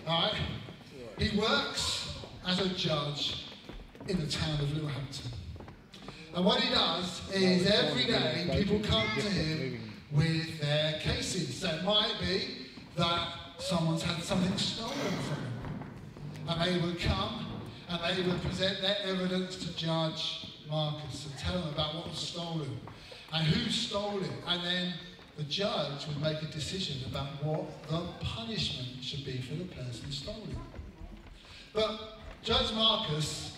Alright? He works as a judge in the town of Littlehampton. And what he does is every day people come to him with their cases. So it might be that someone's had something stolen from him. And they would come and they would present their evidence to Judge Marcus and tell them about what was stolen and who stole it. And then the judge would make a decision about what the punishment should be for the person who stole it. But Judge Marcus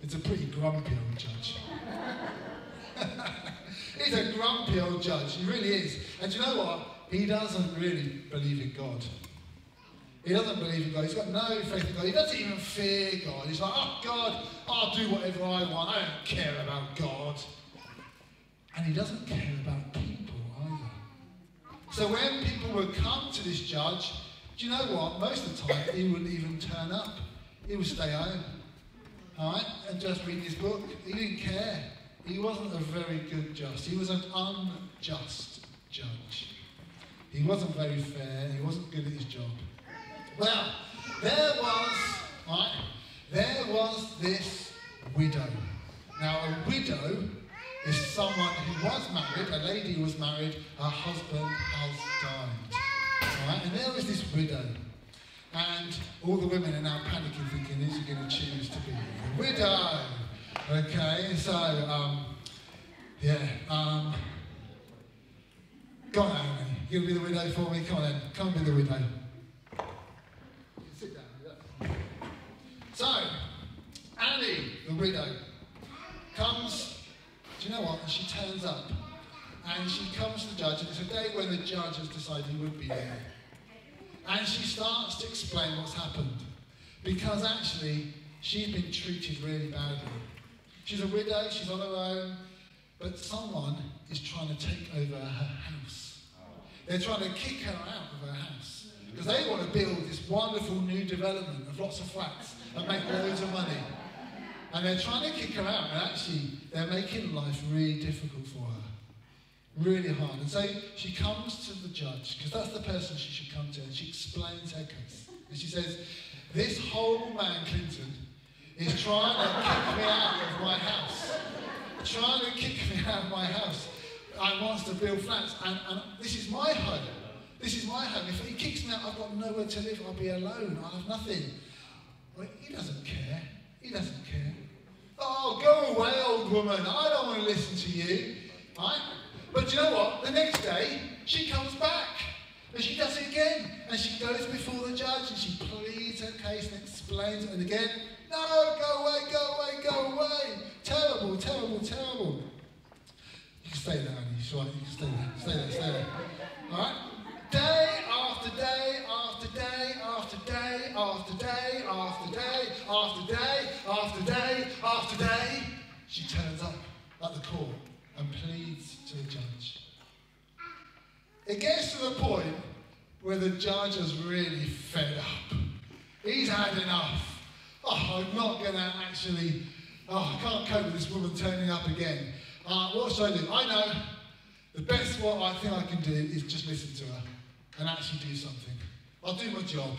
is a pretty grumpy old judge. He's a grumpy old judge, he really is. And do you know what? He doesn't really believe in God. He doesn't believe in God. He's got no faith in God. He doesn't even fear God. He's like, oh God, I'll do whatever I want. I don't care about God. And he doesn't care about people either. So when people would come to this judge, do you know what? Most of the time he wouldn't even turn up. He would stay home, all right, and just read his book. He didn't care. He wasn't a very good judge. He was an unjust judge. He wasn't very fair. He wasn't good at his job. Well, there was this widow. Now, a widow is someone who was married, a lady who was married, her husband has died. All right? And there was this widow. And all the women are now panicking, thinking, who's he going to choose to be the widow? Okay, so, go on, Annie. You're going to be the widow for me? Come on then. Come and be the widow. Sit down. Yeah. So, Annie, the widow, comes, do you know what? And she turns up. And she comes to the judge, and it's a day when the judge has decided he would be there. And she starts to explain what's happened. Because actually, she's been treated really badly. She's a widow, she's on her own, but someone is trying to take over her house. They're trying to kick her out of her house. Because they want to build this wonderful new development of lots of flats and make loads of money. And they're trying to kick her out, and actually, they're making life really difficult for her. Really hard. And so she comes to the judge, because that's the person she should come to, and she explains her case. And she says, this horrible man, Clinton, is trying to kick me out of my house. Trying to kick me out of my house. And wants to build flats. And this is my home. This is my home. If he kicks me out, I've got nowhere to live. I'll be alone. I'll have nothing. Well, he doesn't care. He doesn't care. Oh, go away, old woman. I don't want to listen to you. Right? But you know what? The next day, she comes back. And she does it again. And she goes before the judge and she pleads her case and explains it. And again, no, go away, go away, go away. Terrible, terrible, terrible. You can stay there, Annie. It's right. You can stay there. Stay there, stay there. All right? Day after day after day after day after day after day after day after day after day, she turns up at the court and pleads to the judge. It gets to the point where the judge is really fed up. He's had enough. Oh, I'm not going to actually, I can't cope with this woman turning up again. What should I do? I know the best what I think I can do is just listen to her and actually do something. I'll do my job.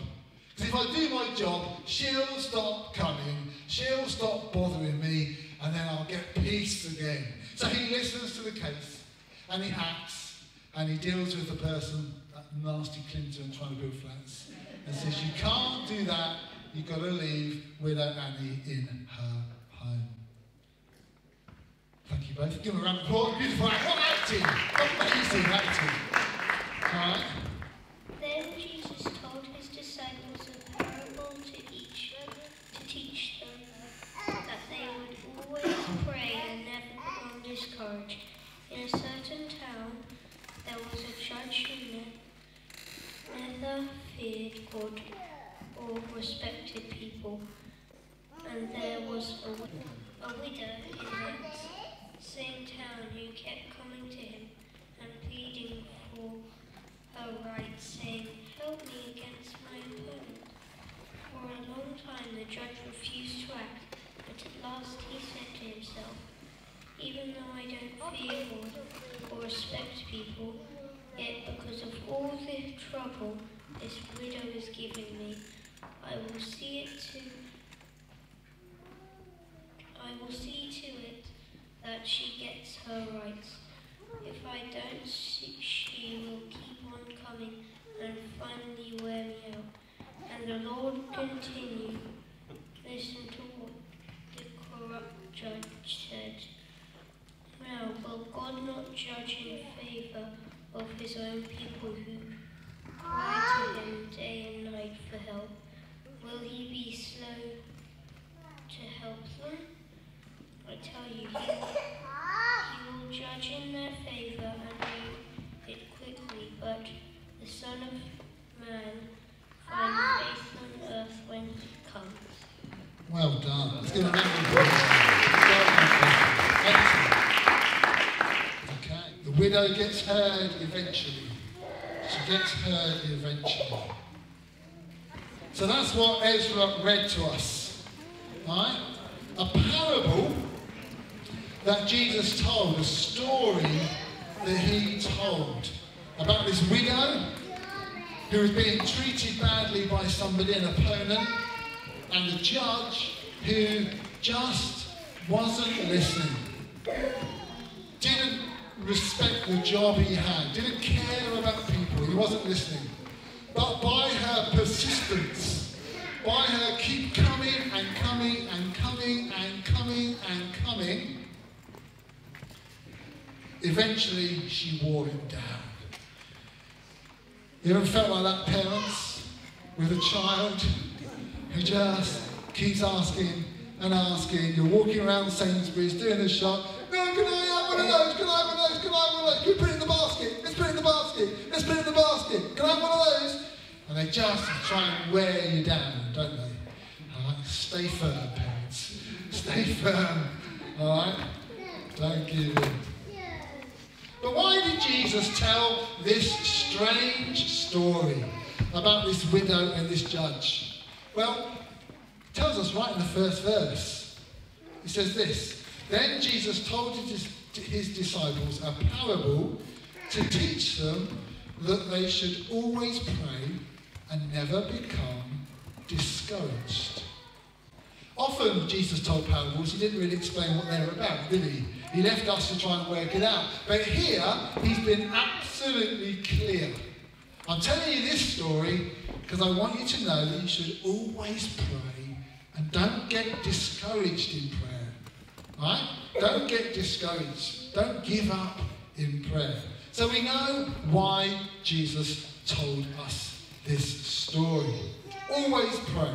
Because if I do my job, she'll stop coming, she'll stop bothering me, and then I'll get peace again. So he listens to the case, and he acts, and he deals with the person, that nasty Clinton trying to build flats, and says, you can't do that, you've got to leave widow Annie in her home. Thank you both. Give them a round of applause. Beautiful act. What acting? Amazing acting. All right. Then Jesus told his disciples a parable to teach them that they would always pray and never become discouraged. In a certain town, there was a judge who neither feared God or respected people, and there was a widow in that same town who kept coming to him and pleading for her rights, saying, help me against my opponent. For a long time the judge refused to act, but at last he said to himself, even though I don't fear God or respect people, yet because of all the trouble this widow is giving me, I will see to it that she gets her rights. If I don't, she will keep on coming and finally wear me out. And the Lord continued, listen to what the corrupt judge said. Now, will God not judge in favour of his own people who cry to him day and night for help? Will he be slow to help them? I tell you, he will judge in their favour and do it quickly, but the Son of Man finds faith on earth when he comes. Well done. Let's give a round of applause. Excellent. Okay. The widow gets heard eventually. She gets heard eventually. So that's what Ezra read to us. Right? A parable that Jesus told, a story that he told about this widow who was being treated badly by somebody, an opponent, and the judge who just wasn't listening, didn't respect the job he had, didn't care about people, he wasn't listening. But by her persistence, by her keep coming and coming and coming and coming and coming, eventually she wore him down. You ever felt like that, parents, with a child who just keeps asking and asking? You're walking around Sainsbury's, doing a shop. No, can I have one of those? Can I have one of those? Can I have one of those? Can you put it in the basket? Let's put it in the basket. Let's put it in the basket. Can I have one of those? And they just try and wear you down, don't they? All right, stay firm, parents. Stay firm. All right? Don't give in. But why did Jesus tell this strange story about this widow and this judge? Well, it tells us right in the first verse. It says this: Then Jesus told his disciples a parable to teach them that they should always pray and never become discouraged. Often Jesus told parables, he didn't really explain what they were about, did he? He left us to try and work it out. But here, he's been absolutely clear. I'm telling you this story because I want you to know that you should always pray and don't get discouraged in prayer. Right? Don't get discouraged. Don't give up in prayer. So we know why Jesus told us this story. Always pray.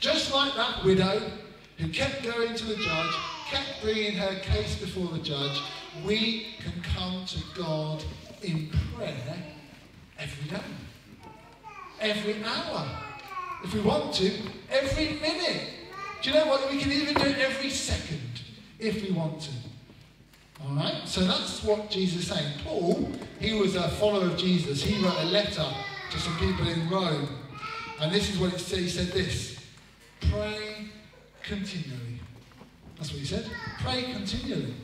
Just like that widow who kept going to the judge, kept bringing her case before the judge, we can come to God in prayer every day, every hour, if we want to, every minute. Do you know what? We can even do it every second if we want to. All right? So that's what Jesus is saying. Paul, he was a follower of Jesus. He wrote a letter to some people in Rome. And this is what it said. He said this: pray continually. That's what he said. Pray continually.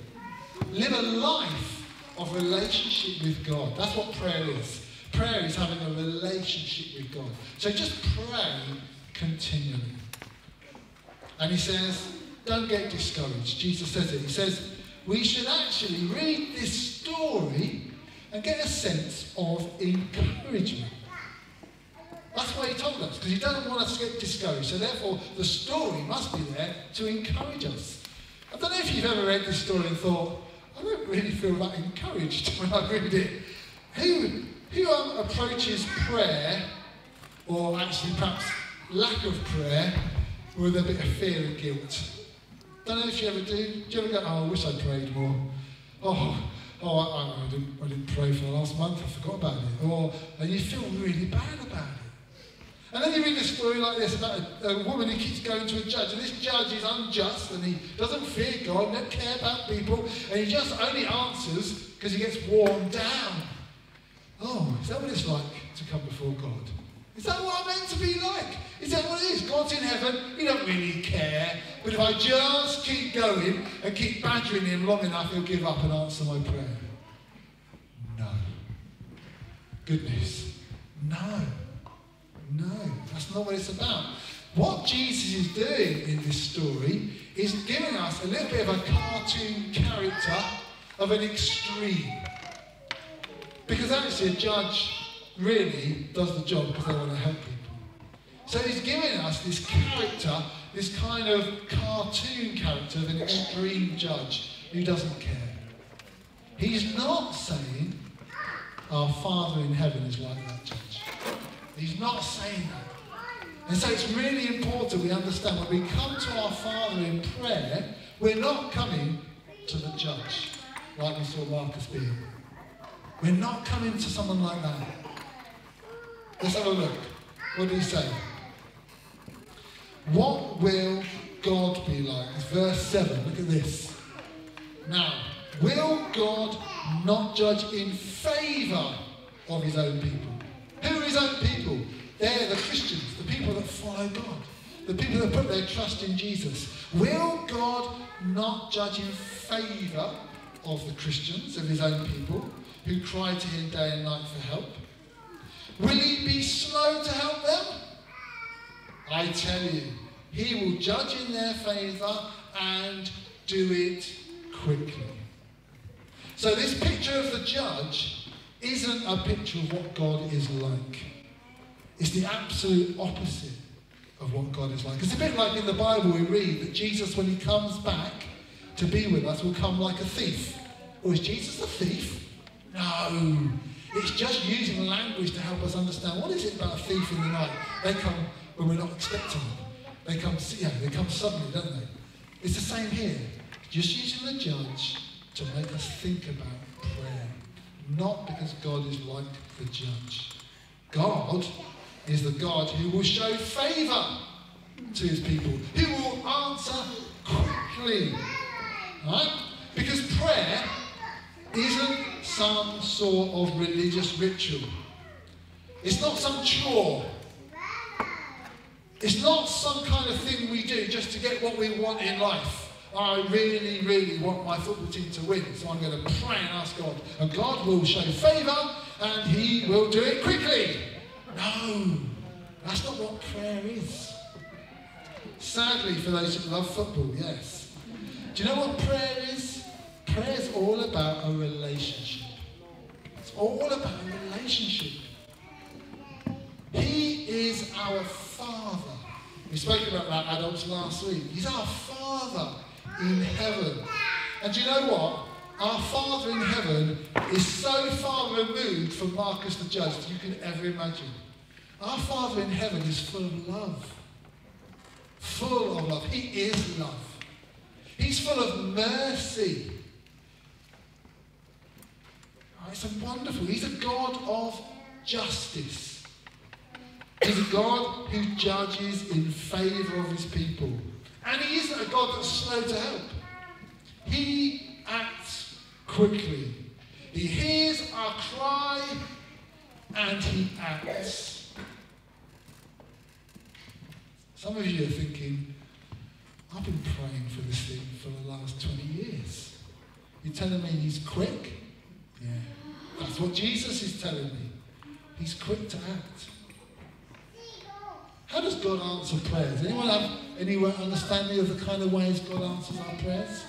Live a life of relationship with God. That's what prayer is. Prayer is having a relationship with God. So just pray continually. And he says, don't get discouraged. Jesus says it. He says, we should actually read this story and get a sense of encouragement. That's why he told us, because he doesn't want us to get discouraged. So therefore, the story must be there to encourage us. I don't know if you've ever read this story and thought, I don't really feel that encouraged when I read it. Who approaches prayer, or actually perhaps lack of prayer, with a bit of fear and guilt? Don't know if you ever do. Do you ever go, oh, I wish I prayed more. I didn't pray for the last month, I forgot about it. And you feel really bad about it. And then you read a story like this about a woman who keeps going to a judge, and this judge is unjust, and he doesn't fear God, doesn't care about people, and he just only answers because he gets worn down. Oh, is that what it's like to come before God? Is that what I'm meant to be like? Is that what it is? God's in heaven, he don't really care, but if I just keep going and keep badgering him long enough, he'll give up and answer my prayer. No. Goodness. No. No, that's not what it's about. What Jesus is doing in this story is giving us a little bit of a cartoon character of an extreme. Because actually a judge really does the job because they want to help people. So he's giving us this character, this kind of cartoon character of an extreme judge who doesn't care. He's not saying our Father in heaven is like that judge. He's not saying that. And so it's really important we understand when we come to our Father in prayer, we're not coming to the judge like we saw Marcus being. We're not coming to someone like that. Let's have a look. What did he say? What will God be like? It's verse 7. Look at this. Now, will God not judge in favour of his own people? Who are his own people? They're the Christians, the people that follow God, the people that put their trust in Jesus. Will God not judge in favour of the Christians, of his own people, who cry to him day and night for help? Will he be slow to help them? I tell you, he will judge in their favour and do it quickly. So this picture of the judge isn't a picture of what God is like. It's the absolute opposite of what God is like. It's a bit like in the Bible we read that Jesus, when he comes back to be with us, will come like a thief. Or is Jesus a thief? No. It's just using language to help us understand what is it about a thief in the night. They come when we're not expecting them. They come suddenly, don't they? It's the same here. Just using the judge to make us think about prayer. Not because God is like the judge. God is the God who will show favour to his people, who will answer quickly. Right? Because prayer isn't some sort of religious ritual. It's not some chore. It's not some kind of thing we do just to get what we want in life. I really, really want my football team to win, so I'm going to pray and ask God. And God will show favour, and he will do it quickly. No, that's not what prayer is. Sadly, for those who love football, yes. Do you know what prayer is? Prayer is all about a relationship. It's all about a relationship. He is our Father. We spoke about that, adults, last week. He's our Father in heaven. And do you know what? Our Father in heaven is so far removed from Marcus the judge as you could ever imagine. Our Father in heaven is full of love. Full of love. He is love. He's full of mercy. Oh, it's wonderful. He's a God of justice. He's a God who judges in favour of his people. And he isn't a God that's slow to help. He acts quickly. He hears our cry and he acts. Some of you are thinking, I've been praying for this thing for the last 20 years. You're telling me he's quick? Yeah. That's what Jesus is telling me. He's quick to act. How does God answer prayers? Anyone have any understanding of the kind of ways God answers our prayers?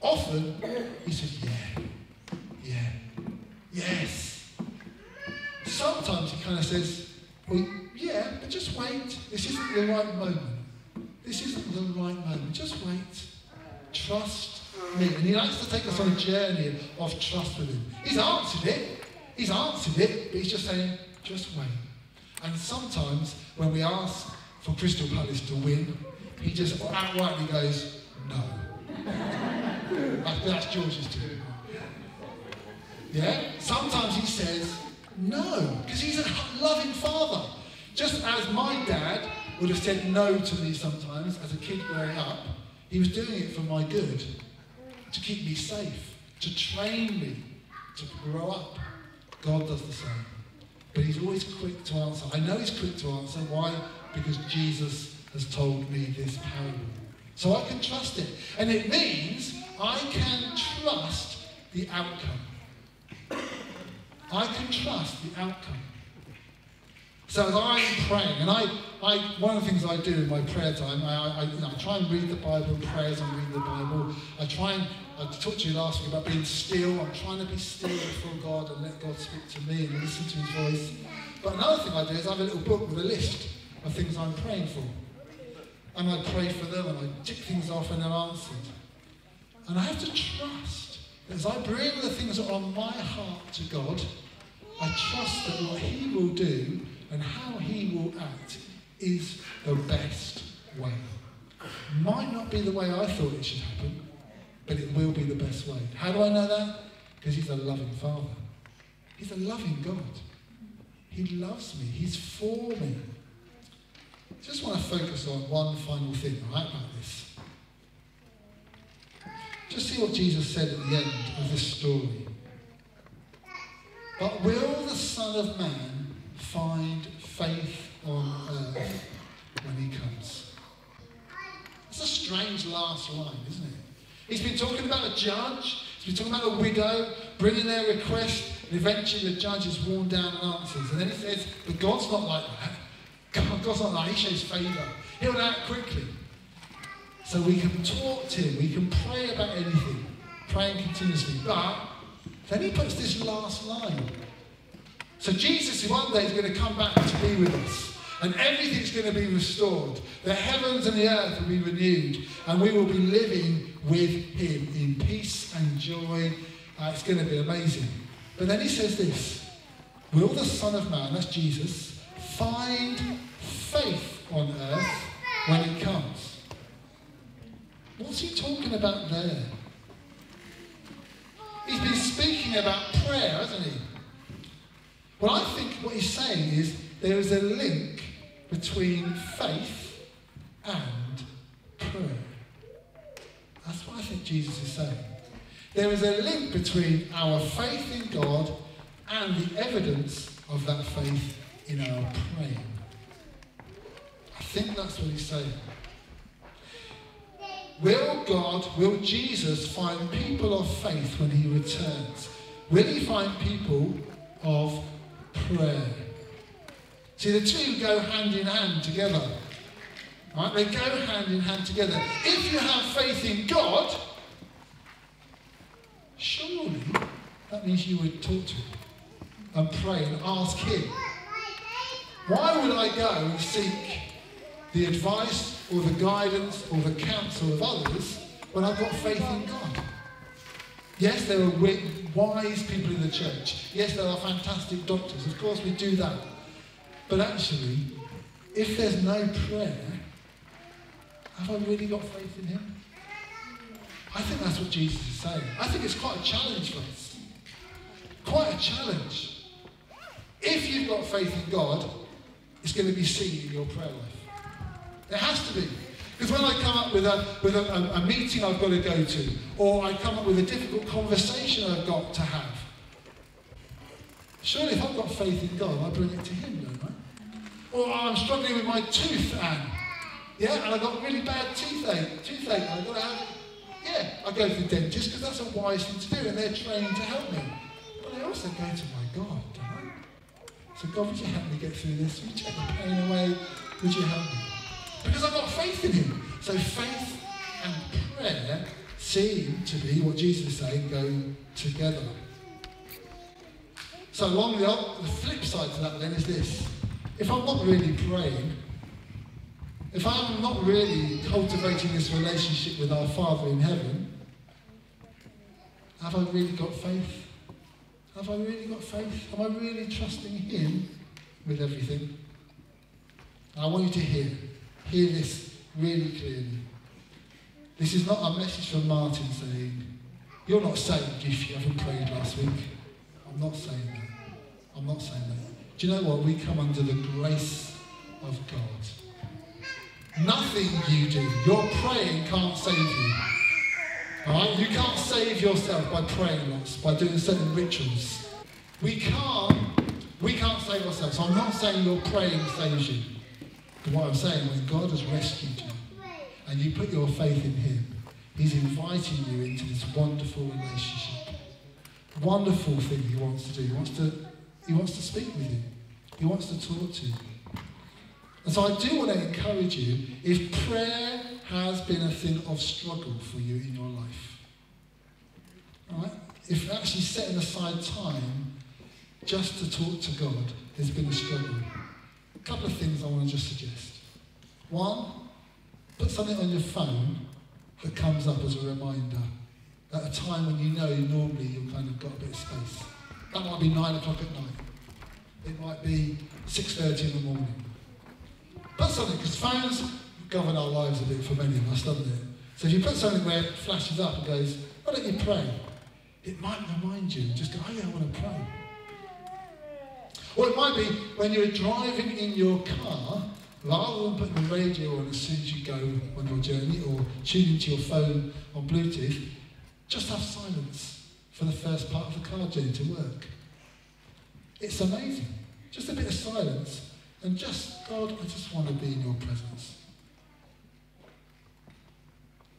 Often, he says, yeah, yes. Sometimes he kind of says, well, yeah, but just wait. This isn't the right moment. This isn't the right moment. Just wait. Trust me. And he likes to take us on a journey of trust with him. He's answered it, but he's just saying, just wait. And sometimes when we ask for Crystal Palace to win, he just outrightly goes, no. That's George's too. Yeah? Sometimes he says, no, because he's a loving father. Just as my dad would have said no to me sometimes as a kid growing up, he was doing it for my good, to keep me safe, to train me, to grow up. God does the same. But he's always quick to answer. I know he's quick to answer. Why? Because Jesus has told me this parable. So I can trust it. And it means I can trust the outcome. I can trust the outcome. So as I'm praying, and one of the things I do in my prayer time, I try and read the Bible, prayers and read the Bible. I talked to you last week about being still. I'm trying to be still before God and let God speak to me and listen to his voice. But another thing I do is I have a little book with a list of things I'm praying for. And I pray for them and I tick things off and they're answered. And I have to trust that as I bring the things that are on my heart to God, I trust that what he will do and how he will act is the best way. Might not be the way I thought it should happen, but it will be the best way. How do I know that? Because he's a loving Father. He's a loving God. He loves me. He's for me. Just want to focus on one final thing, right, about this. Just see what Jesus said at the end of this story. But will the Son of Man find faith on earth when he comes? It's a strange last line, isn't it? He's been talking about a judge, he's been talking about a widow, bringing their request, and eventually the judge is worn down and answers. And then he says, but God's not like that. God's not like that. He shows favour. He'll act quickly. So we can talk to him, we can pray about anything, praying continuously. But then he puts this last line. So Jesus one day is going to come back to be with us. And everything's going to be restored. The heavens and the earth will be renewed. And we will be living with him in peace and joy. It's going to be amazing. But then he says this. Will the Son of Man, that's Jesus, find faith on earth when he comes? What's he talking about there? He's been speaking about prayer, hasn't he? Well, I think what he's saying is there is a link between faith and prayer. That's what I think Jesus is saying. There is a link between our faith in God and the evidence of that faith in our praying. I think that's what he's saying. Will Jesus find people of faith when he returns? Will he find people of prayer? See, the two go hand in hand together. Right? They go hand in hand together. If you have faith in God, surely that means you would talk to him and pray and ask him. Why would I go and seek the advice or the guidance or the counsel of others when I've got faith in God? Yes, there are wise people in the church. Yes, there are fantastic doctors. Of course, we do that. But actually, if there's no prayer, have I really got faith in him? I think that's what Jesus is saying. I think it's quite a challenge for us. Quite a challenge. If you've got faith in God, it's going to be seen in your prayer life. It has to be. Because when I come up with a meeting I've got to go to, or I come up with a difficult conversation I've got to have, surely if I've got faith in God, I bring it to him, don't I? Or I'm struggling with my tooth, Anne. Yeah, and I've got really bad toothache, and I've got to have it. Yeah, I go to the dentist because that's a wise thing to do, and they're trained to help me. But I also go to my God, don't I? So God, would you help me get through this? Would you take the pain away? Would you help me? Because I've got faith in him. So faith and prayer seem to be, what Jesus is saying, go together. So along the flip side to that then is this. If I'm not really praying, if I'm not really cultivating this relationship with our Father in heaven, have I really got faith? Have I really got faith? Am I really trusting him with everything? I want you to hear this really clearly. This is not a message from Martin saying, you're not saved if you haven't prayed last week. I'm not saying that. I'm not saying that. Do you know what? We come under the grace of God. Nothing you do, your praying can't save you. Alright? You can't save yourself by praying lots, by doing certain rituals. We can't save ourselves. So I'm not saying your praying saves you. But what I'm saying is God has rescued you and you put your faith in him. He's inviting you into this wonderful relationship. Wonderful thing he wants to do. He wants to speak with you. He wants to talk to you. And so I do want to encourage you, if prayer has been a thing of struggle for you in your life, all right? If actually setting aside time just to talk to God has been a struggle, a couple of things I want to just suggest. One, put something on your phone that comes up as a reminder at a time when you know normally you've kind of got a bit of space. That might be 9 o'clock at night. It might be 6:30 in the morning. Put something, because phones govern our lives a bit for many of us, doesn't it? So if you put something where it flashes up and goes, why don't you pray? It might remind you, just go, oh yeah, I want to pray. Or it might be when you're driving in your car, rather than putting the radio on as soon as you go on your journey or tuning to your phone on Bluetooth, just have silence for the first part of the car journey to work. It's amazing. Just a bit of silence and just, God, I just want to be in your presence.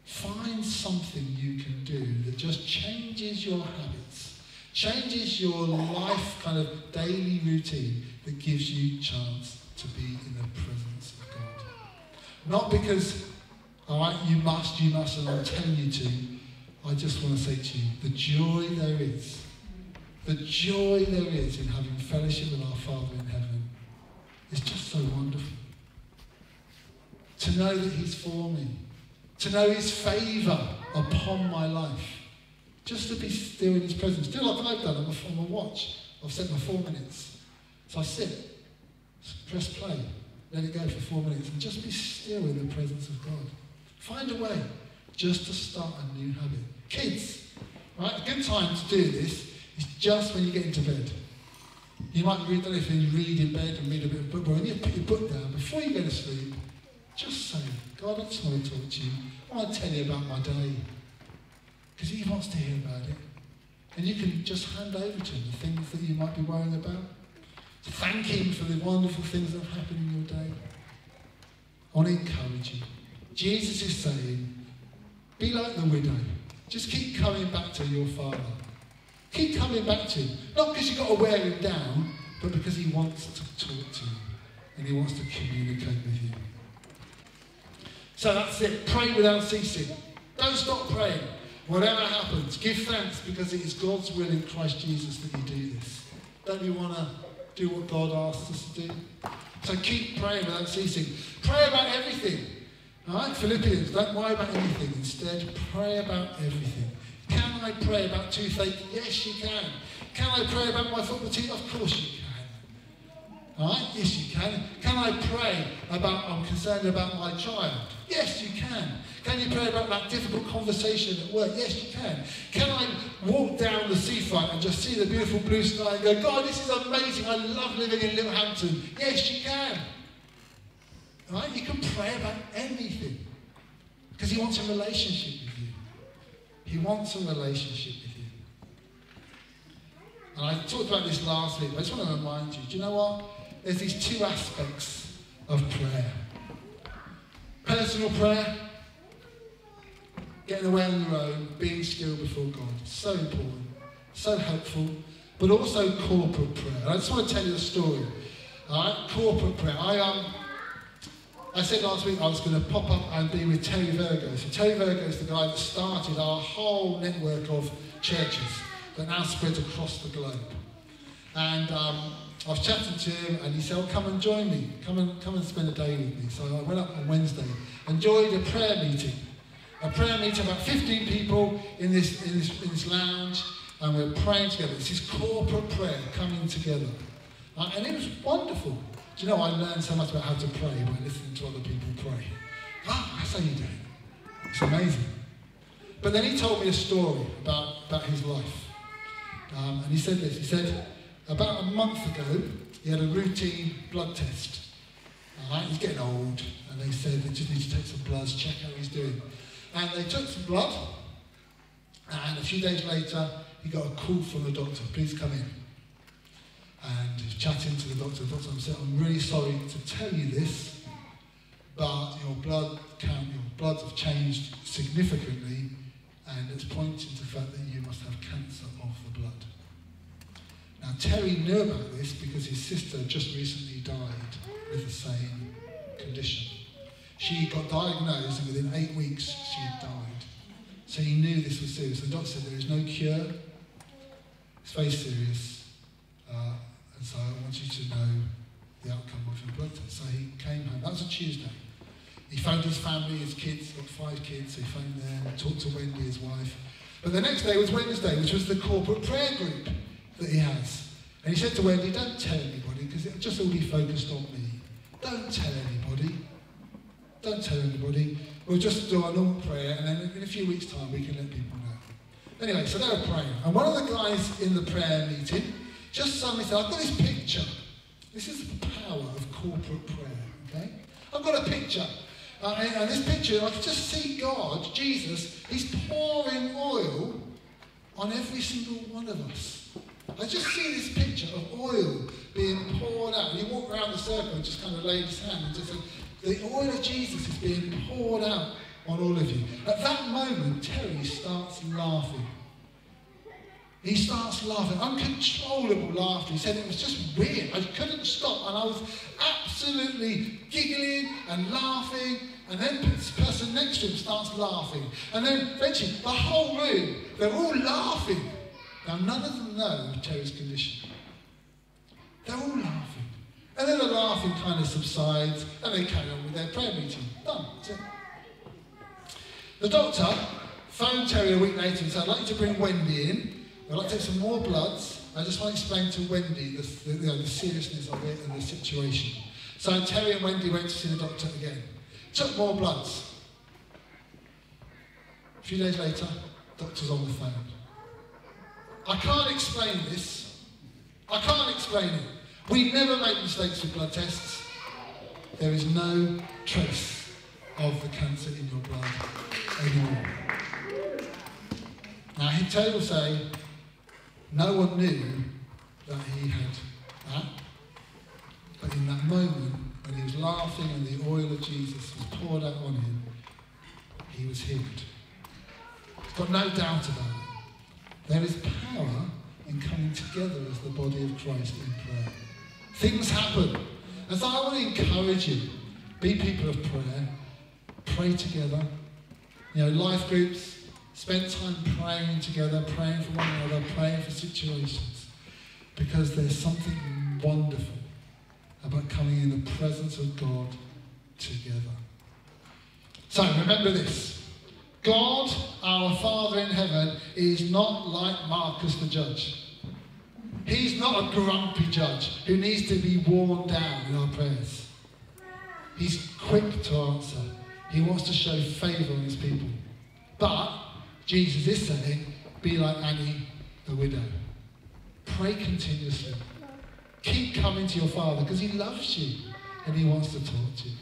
Find something you can do that just changes your habits, changes your life kind of daily routine that gives you chance to be in the presence of God. Not because, all right, you must, and I'm telling you to. I just want to say to you, the joy there is in having fellowship with our Father in heaven is just so wonderful. To know that He's for me, to know His favour upon my life, just to be still in His presence. Do like I've done on my watch. I've set my 4 minutes. So I sit, press play, let it go for 4 minutes, and just be still in the presence of God. Find a way just to start a new habit. Kids, right? A good time to do this is just when you get into bed. You might read, I don't know if you read in bed and read a bit of book, but when you put your book down, before you go to sleep, just say, God, I just want to talk to you. I want to tell you about my day. Because He wants to hear about it. And you can just hand over to Him the things that you might be worrying about. Thank Him for the wonderful things that have happened in your day. I want to encourage you. Jesus is saying, be like the widow. Just keep coming back to your Father. Keep coming back to Him. Not because you've got to wear Him down, but because He wants to talk to you. And He wants to communicate with you. So that's it. Pray without ceasing. Don't stop praying. Whatever happens, give thanks, because it is God's will in Christ Jesus that you do this. Don't you want to do what God asks us to do? So keep praying without ceasing. Pray about everything. All right, Philippians, don't worry about anything. Instead, pray about everything. Can I pray about toothache? Yes, you can. Can I pray about my football team? Of course you can. All right, yes, you can. Can I pray about, I'm concerned about my child? Yes, you can. Can you pray about that difficult conversation at work? Yes, you can. Can I walk down the seafront and just see the beautiful blue sky and go, God, this is amazing. I love living in Littlehampton. Yes, you can. All right? You can pray about anything because He wants a relationship with you. He wants a relationship with you. And I talked about this last week, but I just want to remind you, do you know what? There's these two aspects of prayer. Personal prayer, getting away on your own, being still before God. So important, so helpful, but also corporate prayer. And I just want to tell you a story. All right? Corporate prayer. I said last week I was going to pop up and be with Terry Virgo. So Terry Virgo is the guy that started our whole network of churches that now spreads across the globe. And I was chatting to him and he said, oh, come and join me. Come and spend a day with me. So I went up on Wednesday, enjoyed a prayer meeting. A prayer meeting, about 15 people in this lounge, and we're praying together. It's this corporate prayer coming together. And it was wonderful. Do you know, I learned so much about how to pray by listening to other people pray. Oh, that's how you do it. It's amazing. But then he told me a story about his life. And he said this. He said, about a month ago, he had a routine blood test. He's getting old, and they said they just need to take some bloods, check how he's doing. And they took some blood, and a few days later, he got a call from the doctor, please come in. And he was chatting to the doctor. The doctor said, I'm really sorry to tell you this, but your blood count, your bloods have changed significantly, and it's pointing to the fact that you must have cancer of the blood. Now, Terry knew about this because his sister just recently died with the same condition. She got diagnosed and within 8 weeks she had died. So he knew this was serious. The doctor said there is no cure. It's very serious. And so I want you to know the outcome of your blood test. So he came home. That was a Tuesday. He phoned his family, his kids, got 5 kids. So he phoned them, talked to Wendy, his wife. But the next day was Wednesday, which was the corporate prayer group that he has. And he said to Wendy, don't tell anybody, because it'll just all be focused on me. Don't tell anybody. Don't tell anybody. We'll just do our normal prayer, and then in a few weeks' time we can let people know. Anyway, so they were praying. And one of the guys in the prayer meeting just suddenly said, I've got this picture. This is the power of corporate prayer, okay? I've got a picture. And this picture, I can just see God, Jesus, he's pouring oil on every single one of us. I just see this picture of oil being poured out. And he walked around the circle and just kind of laid his hand and just said, the oil of Jesus is being poured out on all of you. At that moment, Terry starts laughing. He starts laughing, uncontrollable laughter. He said it was just weird. I couldn't stop, and I was absolutely giggling and laughing. And then this person next to him starts laughing. And then eventually, the whole room, they're all laughing. Now, none of them know Terry's condition. They're all laughing. And then the laughing kind of subsides, and they carry on with their prayer meeting. Done. That's it. The doctor phoned Terry a week later and said, I'd like you to bring Wendy in. I'd like to take some more bloods. I just want to explain to Wendy the seriousness of it and the situation. So Terry and Wendy went to see the doctor again. Took more bloods. A few days later, doctor's on the phone. I can't explain this. I can't explain it. We never make mistakes with blood tests. There is no trace of the cancer in your blood anymore. Now, Terry will say, no one knew that he had that. But in that moment, when he was laughing and the oil of Jesus was poured out on him, he was healed. He's got no doubt about it. There is power in coming together as the body of Christ in prayer. Things happen. And so I want to encourage you, be people of prayer, pray together. Life groups, spend time praying together, praying for one another, praying for situations. Because there's something wonderful about coming in the presence of God together. So remember this. God, our Father in heaven, is not like Marcus the judge. He's not a grumpy judge who needs to be worn down in our prayers. He's quick to answer. He wants to show favour on his people. But Jesus is saying, be like Annie the widow. Pray continuously. Keep coming to your Father because he loves you and he wants to talk to you.